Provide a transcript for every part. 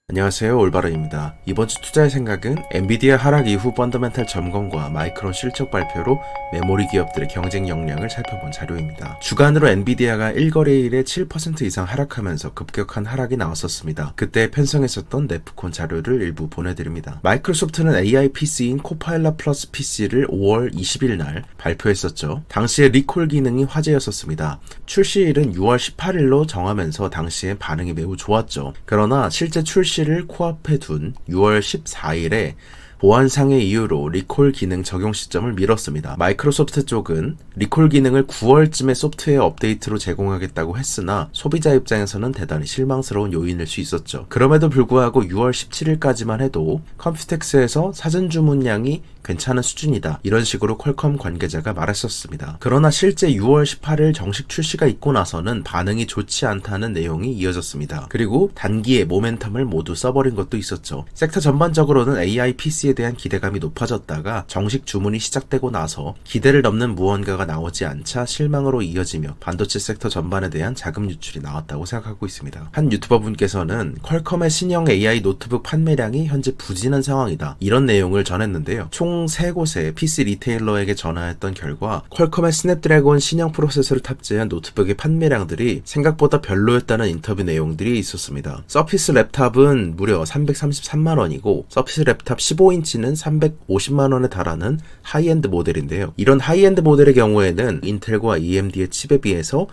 안녕하세요, 올바른입니다. 이번 주 투자의 생각은 엔비디아 하락 이후 펀더멘탈 점검과 마이크론 실적 발표로 메모리 기업들의 경쟁 역량을 살펴본 자료입니다. 주간으로 엔비디아가 1거래일에 7% 이상 하락하면서 급격한 하락이 나왔었습니다. 그때 편성했었던 네프콘 자료를 일부 보내드립니다. 마이크로소프트는 AI PC인 코파일럿 플러스 PC를 5월 20일 날 발표했었죠. 당시에 리콜 기능이 화제였었습니다. 출시일은 6월 18일로 정하면서 당시에 반응이 매우 좋았죠. 그러나 실제 출시를 코앞에 둔 6월 14일에 보안상의 이유로 리콜 기능 적용 시점을 미뤘습니다. 마이크로소프트 쪽은 리콜 기능을 9월쯤에 소프트웨어 업데이트로 제공하겠다고 했으나 소비자 입장에서는 대단히 실망스러운 요인일 수 있었죠. 그럼에도 불구하고 6월 17일까지만 해도 컴퓨텍스에서 사전 주문량이 괜찮은 수준이다, 이런 식으로 퀄컴 관계자가 말했었습니다. 그러나 실제 6월 18일 정식 출시가 있고 나서는 반응이 좋지 않다는 내용이 이어졌습니다. 그리고 단기에 모멘텀을 모두 써버린 것도 있었죠. 섹터 전반적으로는 AI PC에 대한 기대감이 높아졌다가 정식 주문이 시작되고 나서 기대를 넘는 무언가가 나오지 않자 실망으로 이어지며 반도체 섹터 전반에 대한 자금 유출이 나왔다고 생각하고 있습니다. 한 유튜버 분께서는 퀄컴의 신형 AI 노트북 판매량이 현재 부진한 상황이다, 이런 내용을 전했는데요. 총 3곳의 PC 리테일러에게 전화했던 결과 퀄컴의 스냅드래곤 신형 프로세서를 탑재한 노트북의 판매량들이 생각보다 별로였다는 인터뷰 내용들이 있었습니다. 서피스 랩탑은 무려 333만원이고 서피스 랩탑 15인치는 350만원에 달하는 하이엔드 모델인데요. 이런 하이엔드 모델의 경우에는 인텔과 AMD의 칩에 비해서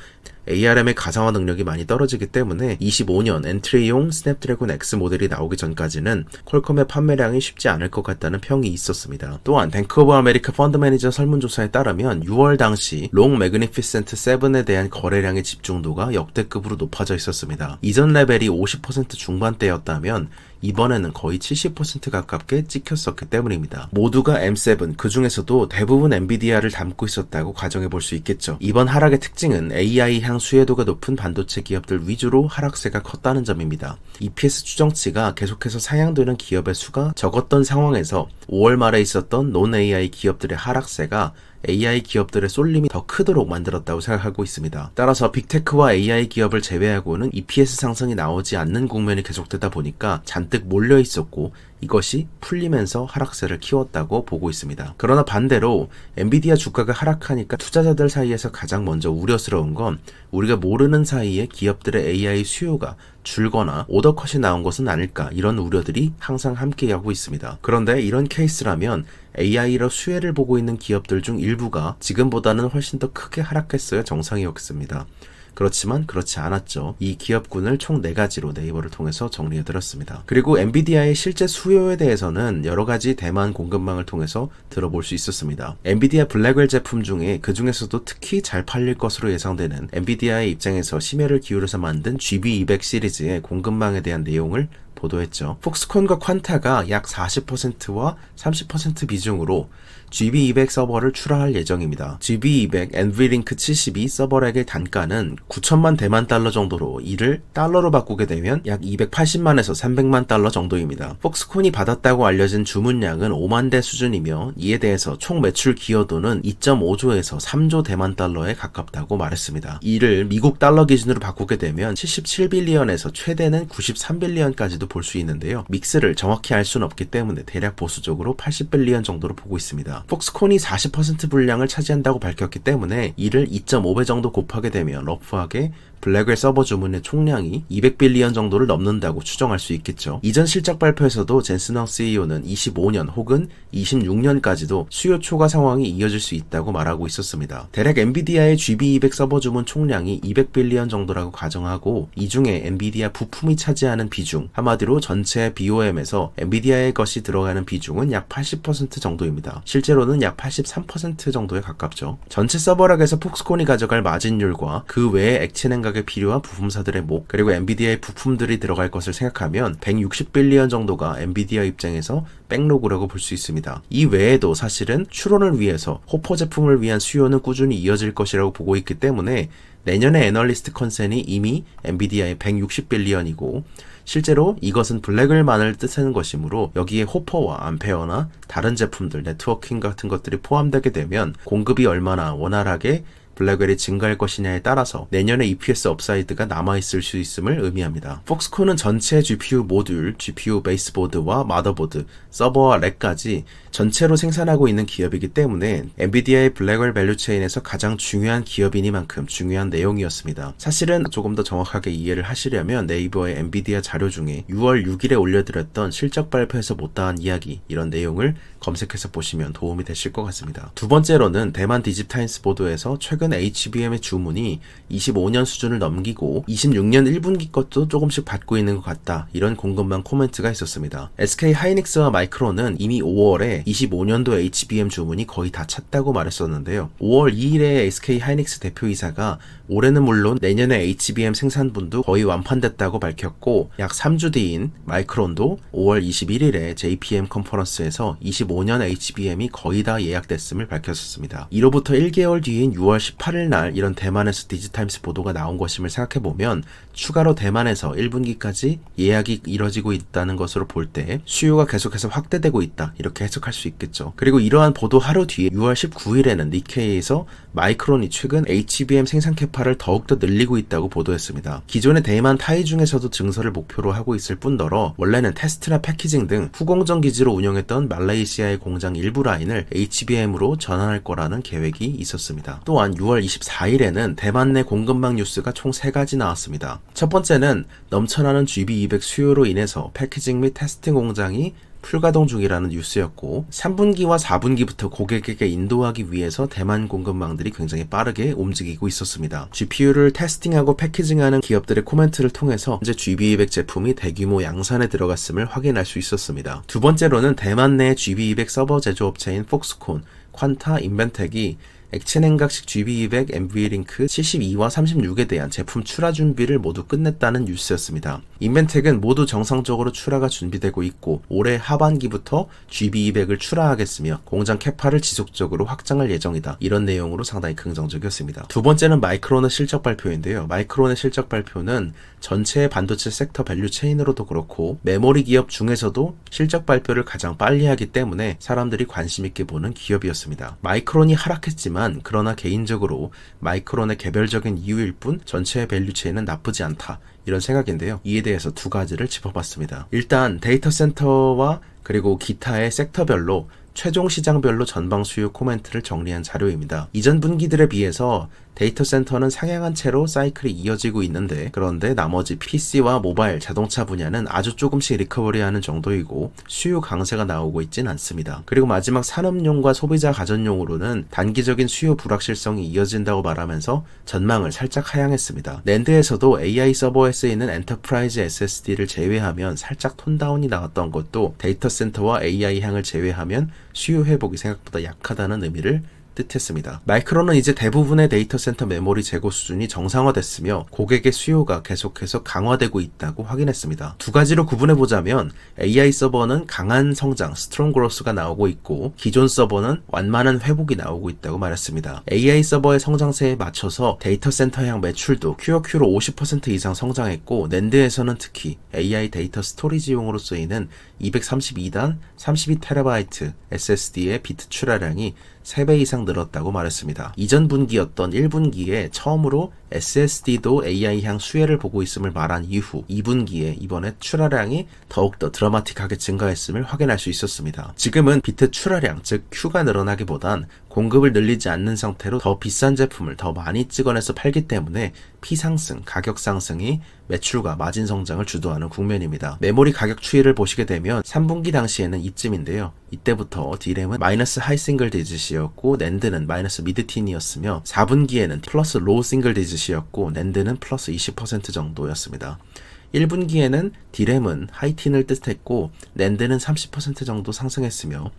ARM의 가상화 능력이 많이 떨어지기 때문에 25년 엔트리용 스냅드래곤 X 모델이 나오기 전까지는 퀄컴의 판매량이 쉽지 않을 것 같다는 평이 있었습니다. 또한 뱅크 오브 아메리카 펀드 매니저 설문조사에 따르면 6월 당시 롱 매그니피센트 7에 대한 거래량의 집중도가 역대급으로 높아져 있었습니다. 이전 레벨이 50% 중반대였다면 이번에는 거의 70% 가깝게 찍혔었기 때문입니다. 모두가 M7, 그 중에서도 대부분 엔비디아를 담고 있었다고 가정해 볼 수 있겠죠. 이번 하락의 특징은 AI 향 수혜도가 높은 반도체 기업들 위주로 하락세가 컸다는 점입니다. EPS 추정치가 계속해서 상향되는 기업의 수가 적었던 상황에서 5월 말에 있었던 논 AI 기업들의 하락세가 AI 기업들의 쏠림이 더 크도록 만들었다고 생각하고 있습니다. 따라서 빅테크와 AI 기업을 제외하고는 EPS 상승이 나오지 않는 국면이 계속되다 보니까 잔뜩 몰려 있었고 이것이 풀리면서 하락세를 키웠다고 보고 있습니다. 그러나 반대로 엔비디아 주가가 하락하니까 투자자들 사이에서 가장 먼저 우려스러운 건 우리가 모르는 사이에 기업들의 AI 수요가 줄거나 오더컷이 나온 것은 아닐까, 이런 우려들이 항상 함께하고 있습니다. 그런데 이런 케이스라면 AI로 수혜를 보고 있는 기업들 중 일부가 지금보다는 훨씬 더 크게 하락했어야 정상이었습니다. 그렇지만 그렇지 않았죠. 이 기업군을 총 4가지로 네이버를 통해서 정리해드렸습니다. 그리고 엔비디아의 실제 수요에 대해서는 여러가지 대만 공급망을 통해서 들어볼 수 있었습니다. 엔비디아 블랙웰 제품 중에 그 중에서도 특히 잘 팔릴 것으로 예상되는 엔비디아의 입장에서 심혈을 기울여서 만든 GB200 시리즈의 공급망에 대한 내용을 보도했죠. 폭스콘과 퀀타가 약 40%와 30% 비중으로 GB200 서버를 출하할 예정입니다. GB200 NVLink 72 서버렉의 단가는 9천만 대만 달러 정도로 이를 달러로 바꾸게 되면 약 280만에서 300만 달러 정도입니다. 폭스콘이 받았다고 알려진 주문량은 5만 대 수준이며 이에 대해서 총 매출 기여도는 2.5조에서 3조 대만 달러에 가깝다고 말했습니다. 이를 미국 달러 기준으로 바꾸게 되면 77빌리언에서 최대는 93빌리언까지도 볼 수 있는데요. 믹스를 정확히 알 수는 없기 때문에 대략 보수적으로 80빌리언 정도로 보고 있습니다. 폭스콘이 40% 분량을 차지한다고 밝혔기 때문에 이를 2.5배 정도 곱하게 되면 러프하게 블랙웰 서버 주문의 총량이 200빌리언 정도를 넘는다고 추정할 수 있겠죠. 이전 실적 발표에서도 젠슨 황 CEO는 25년 혹은 26년까지도 수요 초과 상황이 이어질 수 있다고 말하고 있었습니다. 대략 엔비디아의 GB200 서버 주문 총량이 200빌리언 정도라고 가정하고 이 중에 엔비디아 부품이 차지하는 비중, 한마디로 전체 BOM에서 엔비디아의 것이 들어가는 비중은 약 80% 정도입니다. 실제로는 약 83% 정도에 가깝죠. 전체 서버락에서 폭스콘이 가져갈 마진율과 그 외의 액체 냉각 에 필요한 부품사들의 목, 그리고 엔비디아의 부품들이 들어갈 것을 생각하면 160빌리언 정도가 엔비디아 입장에서 백로그라고 볼 수 있습니다. 이 외에도 사실은 추론을 위해서 호퍼 제품을 위한 수요는 꾸준히 이어질 것이라고 보고 있기 때문에 내년의 애널리스트 컨센이 이미 엔비디아의 160빌리언이고 실제로 이것은 블랙웰만을 뜻하는 것이므로 여기에 호퍼와 암페어나 다른 제품들, 네트워킹 같은 것들이 포함되게 되면 공급이 얼마나 원활하게 블랙웰이 증가할 것이냐에 따라서 내년에 EPS 업사이드가 남아있을 수 있음을 의미합니다. 폭스콘은 전체 GPU 모듈, GPU 베이스보드와 마더보드, 서버와 렉까지 전체로 생산하고 있는 기업이기 때문에 엔비디아의 블랙웰 밸류체인에서 가장 중요한 기업이니만큼 중요한 내용이었습니다. 사실은 조금 더 정확하게 이해를 하시려면 네이버의 엔비디아 자료 중에 6월 6일에 올려드렸던 실적 발표에서 못다한 이야기, 이런 내용을 검색해서 보시면 도움이 되실 것 같습니다. 두 번째로는 대만 디지타임스 보도에서 최근 HBM의 주문이 25년 수준을 넘기고 26년 1분기 것도 조금씩 받고 있는 것 같다, 이런 공급망 코멘트가 있었습니다. SK 하이닉스와 마이크론은 이미 5월에 25년도 HBM 주문이 거의 다 찼다고 말했었는데요. 5월 2일에 SK 하이닉스 대표이사가 올해는 물론 내년에 HBM 생산분도 거의 완판됐다고 밝혔고, 약 3주 뒤인 마이크론도 5월 21일에 JPM 컨퍼런스에서 25년 HBM이 거의 다 예약됐음을 밝혔었습니다. 이로부터 1개월 뒤인 6월 18일 날 이런 대만에서 디지타임스 보도가 나온 것임을 생각해보면 추가로 대만에서 1분기까지 예약이 이뤄지고 있다는 것으로 볼 때 수요가 계속해서 확대되고 있다, 이렇게 해석할 수 있겠죠. 그리고 이러한 보도 하루 뒤에 6월 19일에는 니케이에서 마이크론이 최근 HBM 생산 캐파를 더욱더 늘리고 있다고 보도했습니다. 기존의 대만 타이 중에서도 증설을 목표로 하고 있을 뿐더러 원래는 테스트나 패키징 등 후공정 기지로 운영했던 말레이시아의 공장 일부 라인을 HBM으로 전환할 거라는 계획이 있었습니다. 또한 6월 24일에는 대만 내 공급망 뉴스가 총 3가지 나왔습니다. 첫 번째는 넘쳐나는 GB200 수요로 인해서 패키징 및 테스팅 공장이 풀가동 중이라는 뉴스였고, 3분기와 4분기부터 고객에게 인도하기 위해서 대만 공급망들이 굉장히 빠르게 움직이고 있었습니다. GPU를 테스팅하고 패키징하는 기업들의 코멘트를 통해서 현재 GB200 제품이 대규모 양산에 들어갔음을 확인할 수 있었습니다. 두 번째로는 대만 내 GB200 서버 제조업체인 폭스콘, 퀀타, 인벤텍이 액체냉각식 GB200 NVLink 72와 36에 대한 제품 출하 준비를 모두 끝냈다는 뉴스였습니다. 인벤텍은 모두 정상적으로 출하가 준비되고 있고 올해 하반기부터 GB200을 출하하겠으며 공장 캐파를 지속적으로 확장할 예정이다, 이런 내용으로 상당히 긍정적이었습니다. 두 번째는 마이크론의 실적 발표인데요. 마이크론의 실적 발표는 전체 반도체 섹터 밸류 체인으로도 그렇고 메모리 기업 중에서도 실적 발표를 가장 빨리 하기 때문에 사람들이 관심 있게 보는 기업이었습니다. 마이크론이 하락했지만 그러나 개인적으로 마이크론의 개별적인 이유일 뿐 전체의 밸류 체인은 나쁘지 않다, 이런 생각인데요. 이에 대해서 두 가지를 짚어봤습니다. 일단 데이터 센터와 그리고 기타의 섹터별로 최종 시장별로 전방 수요 코멘트를 정리한 자료입니다. 이전 분기들에 비해서 데이터 센터는 상향한 채로 사이클이 이어지고 있는데, 그런데 나머지 PC와 모바일, 자동차 분야는 아주 조금씩 리커버리하는 정도이고 수요 강세가 나오고 있진 않습니다. 그리고 마지막 산업용과 소비자 가전용으로는 단기적인 수요 불확실성이 이어진다고 말하면서 전망을 살짝 하향했습니다. 낸드에서도 AI 서버에 쓰이는 엔터프라이즈 SSD를 제외하면 살짝 톤다운이 나왔던 것도 데이터 센터와 AI 향을 제외하면 수요 회복이 생각보다 약하다는 의미를 뜻했습니다. 마이크론은 이제 대부분의 데이터 센터 메모리 재고 수준이 정상화됐으며 고객의 수요가 계속해서 강화되고 있다고 확인했습니다. 두 가지로 구분해보자면 AI 서버는 강한 성장, 스트롱 그로스가 나오고 있고 기존 서버는 완만한 회복이 나오고 있다고 말했습니다. AI 서버의 성장세에 맞춰서 데이터 센터향 매출도 QoQ로 50% 이상 성장했고 낸드에서는 특히 AI 데이터 스토리지용으로 쓰이는 232단 32TB SSD의 비트 출하량이 3배 이상 늘었다고 말했습니다. 이전 분기였던 1분기에 처음으로 SSD도 AI향 수혜를 보고 있음을 말한 이후 2분기에 이번에 출하량이 더욱더 드라마틱하게 증가했음을 확인할 수 있었습니다. 지금은 비트 출하량, 즉 Q가 늘어나기보단 공급을 늘리지 않는 상태로 더 비싼 제품을 더 많이 찍어내서 팔기 때문에 P 상승, 가격 상승이 매출과 마진 성장을 주도하는 국면입니다. 메모리 가격 추이를 보시게 되면 3분기 당시에는 이쯤인데요. 이때부터 D램은 마이너스 하이 싱글 디짓이었고 낸드는 마이너스 미드 틴이었으며 4분기에는 플러스 로우 싱글 디짓이었고 낸드는 플러스 20% 정도였습니다. 1분기에는 D램은 하이틴을 뜻했고 낸드는 30% 정도 상승했으며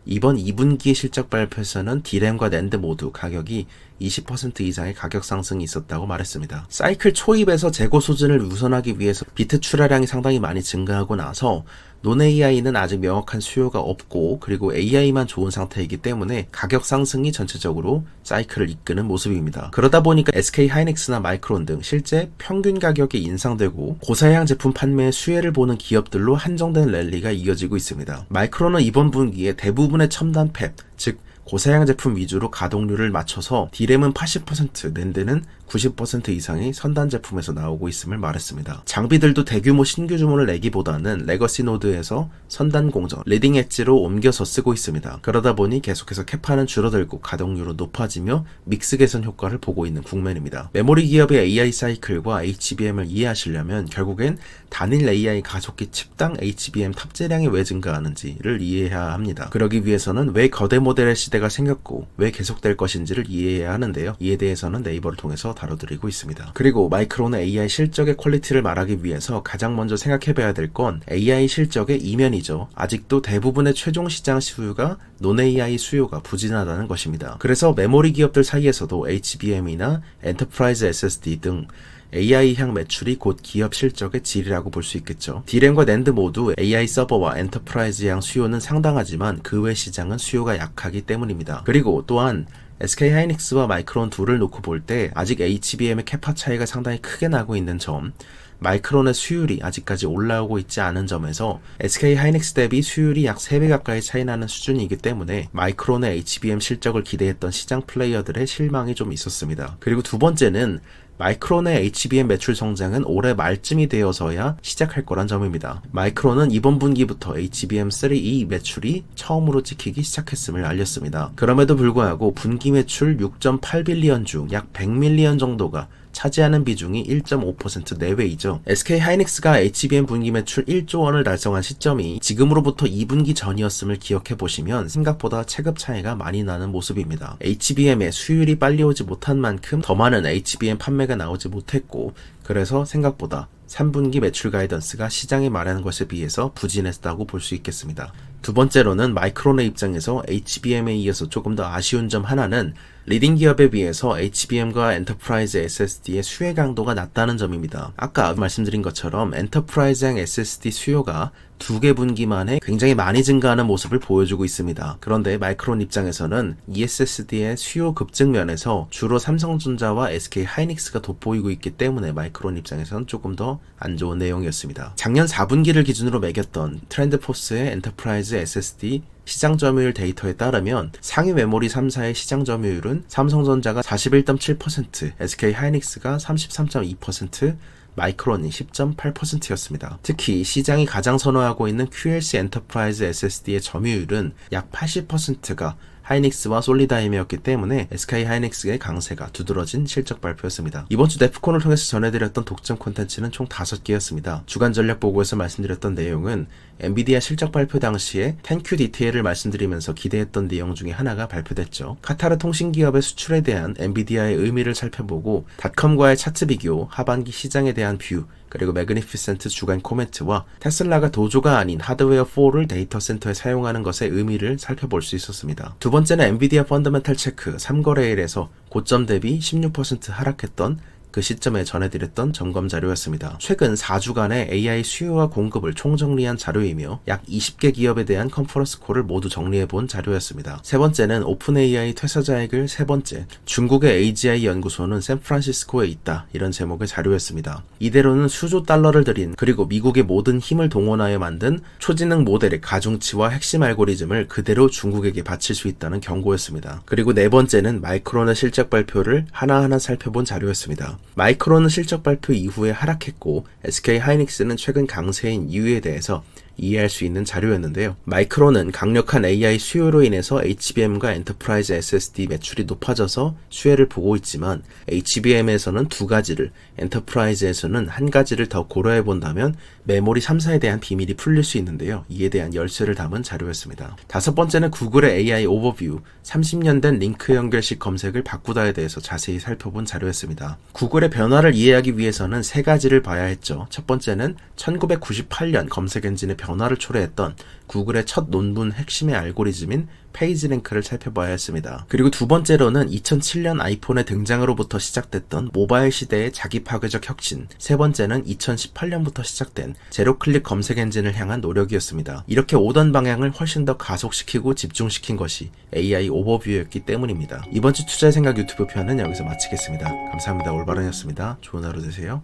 이번 2분기 실적 발표에서는 D램과 낸드 모두 가격이 20% 이상의 가격 상승이 있었다고 말했습니다. 사이클 초입에서 재고 수준을 우선하기 위해서 비트 출하량이 상당히 많이 증가하고 나서 논-AI는 아직 명확한 수요가 없고 그리고 AI만 좋은 상태이기 때문에 가격 상승이 전체적으로 사이클을 이끄는 모습입니다. 그러다 보니까 SK 하이닉스나 마이크론 등 실제 평균 가격이 인상되고 고사양 제품 판매에 수혜를 보는 기업들로 한정된 랠리가 이어지고 있습니다. 마이크론은 이번 분기에 대부분의 첨단 팹, 즉 고사양 제품 위주로 가동률을 맞춰서 D램은 80%, 낸드는 90% 이상이 선단 제품에서 나오고 있음을 말했습니다. 장비들도 대규모 신규 주문을 내기보다는 레거시 노드에서 선단 공정, 리딩 엣지로 옮겨서 쓰고 있습니다. 그러다 보니 계속해서 캐파는 줄어들고 가동률은 높아지며 믹스 개선 효과를 보고 있는 국면입니다. 메모리 기업의 AI 사이클과 HBM을 이해하시려면 결국엔 단일 AI 가속기 칩당 HBM 탑재량이 왜 증가하는지를 이해해야 합니다. 그러기 위해서는 왜 거대 모델의 시대가 생겼고 왜 계속될 것인지를 이해해야 하는데요. 이에 대해서는 네이버를 통해서 다뤄드리고 있습니다. 그리고 마이크론의 AI 실적의 퀄리티를 말하기 위해서 가장 먼저 생각해봐야 될 건 AI 실적의 이면이죠. 아직도 대부분의 최종 시장 수요가 논-AI 수요가 부진하다는 것입니다. 그래서 메모리 기업들 사이에서도 HBM이나 엔터프라이즈 SSD 등 AI향 매출이 곧 기업 실적의 질이라고 볼 수 있겠죠. D램과 낸드 모두 AI 서버와 엔터프라이즈향 수요는 상당하지만 그 외 시장은 수요가 약하기 때문입니다. 그리고 또한 SK하이닉스와 마이크론 둘을 놓고 볼 때 아직 HBM의 캐파 차이가 상당히 크게 나고 있는 점, 마이크론의 수율이 아직까지 올라오고 있지 않은 점에서 SK하이닉스 대비 수율이 약 3배 가까이 차이 나는 수준이기 때문에 마이크론의 HBM 실적을 기대했던 시장 플레이어들의 실망이 좀 있었습니다. 그리고 두 번째는 마이크론의 HBM 매출 성장은 올해 말쯤이 되어서야 시작할 거란 점입니다. 마이크론은 이번 분기부터 HBM3E 매출이 처음으로 찍히기 시작했음을 알렸습니다. 그럼에도 불구하고 분기 매출 6.8빌리언 중 약 100밀리언 정도가 차지하는 비중이 1.5% 내외이죠. SK하이닉스가 HBM 분기 매출 1조 원을 달성한 시점이 지금으로부터 2분기 전이었음을 기억해 보시면 생각보다 체급 차이가 많이 나는 모습입니다. HBM의 수율이 빨리 오지 못한 만큼 더 많은 HBM 판매가 나오지 못했고, 그래서 생각보다 3분기 매출 가이던스가 시장이 말하는 것에 비해서 부진했다고 볼 수 있겠습니다. 두 번째로는 마이크론의 입장에서 HBM에 이어서 조금 더 아쉬운 점 하나는 리딩 기업에 비해서 HBM과 엔터프라이즈 SSD의 수혜 강도가 낮다는 점입니다. 아까 말씀드린 것처럼 엔터프라이즈형 SSD 수요가 2개 분기 만에 굉장히 많이 증가하는 모습을 보여주고 있습니다. 그런데 마이크론 입장에서는 ESSD의 수요 급증 면에서 주로 삼성전자와 SK하이닉스가 돋보이고 있기 때문에 마이크론 입장에서는 조금 더 안 좋은 내용이었습니다. 작년 4분기를 기준으로 매겼던 트렌드포스의 엔터프라이즈 SSD 시장 점유율 데이터에 따르면 상위 메모리 3사의 시장 점유율은 삼성전자가 41.7%, SK하이닉스가 33.2%, 마이크론이 10.8%였습니다. 특히 시장이 가장 선호하고 있는 QLC 엔터프라이즈 SSD의 점유율은 약 80%가 하이닉스와 솔리다임이었기 때문에 SK하이닉스의 강세가 두드러진 실적 발표였습니다. 이번 주 네프콘을 통해서 전해드렸던 독점 콘텐츠는 총 5개였습니다. 주간 전략 보고에서 말씀드렸던 내용은 엔비디아 실적 발표 당시에 10Q 디테일을 말씀드리면서 기대했던 내용 중에 하나가 발표됐죠. 카타르 통신기업의 수출에 대한 엔비디아의 의미를 살펴보고 닷컴과의 차트 비교, 하반기 시장에 대한 뷰, 그리고 매그니피센트 주간 코멘트와 테슬라가 도조가 아닌 하드웨어 4를 데이터 센터에 사용하는 것의 의미를 살펴볼 수 있었습니다. 두 번째는 엔비디아 펀더멘탈 체크 3거래일에서 고점 대비 16% 하락했던 그 시점에 전해드렸던 점검 자료였습니다. 최근 4주간의 AI 수요와 공급을 총정리한 자료이며 약 20개 기업에 대한 컨퍼런스 콜을 모두 정리해본 자료였습니다. 세 번째는 오픈 AI 퇴사자액을 세 번째, 중국의 AGI 연구소는 샌프란시스코에 있다, 이런 제목의 자료였습니다. 이대로는 수조 달러를 들인, 그리고 미국의 모든 힘을 동원하여 만든 초지능 모델의 가중치와 핵심 알고리즘을 그대로 중국에게 바칠 수 있다는 경고였습니다. 그리고 네 번째는 마이크론의 실적 발표를 하나하나 살펴본 자료였습니다. 마이크론은 실적 발표 이후에 하락했고 SK하이닉스는 최근 강세인 이유에 대해서 이해할 수 있는 자료였는데요. 마이크론은 강력한 AI 수요로 인해서 HBM과 엔터프라이즈 SSD 매출이 높아져서 수혜를 보고 있지만 HBM에서는 두 가지를, 엔터프라이즈에서는 한 가지를 더 고려해 본다면 메모리 3사에 대한 비밀이 풀릴 수 있는데요. 이에 대한 열쇠를 담은 자료였습니다. 다섯 번째는 구글의 AI 오버뷰, 30년 된 링크 연결식 검색을 바꾸다에 대해서 자세히 살펴본 자료였습니다. 구글의 변화를 이해하기 위해서는 세 가지를 봐야 했죠. 첫 번째는 1998년 검색 엔진의 변화를 초래했던 구글의 첫 논문 핵심의 알고리즘인 페이지랭크를 살펴봐야 했습니다. 그리고 두 번째로는 2007년 아이폰의 등장으로부터 시작됐던 모바일 시대의 자기 파괴적 혁신, 세 번째는 2018년부터 시작된 제로클릭 검색 엔진을 향한 노력이었습니다. 이렇게 오던 방향을 훨씬 더 가속시키고 집중시킨 것이 AI 오버뷰였기 때문입니다. 이번 주 투자의 생각 유튜브 편은 여기서 마치겠습니다. 감사합니다. 올바른이었습니다. 좋은 하루 되세요.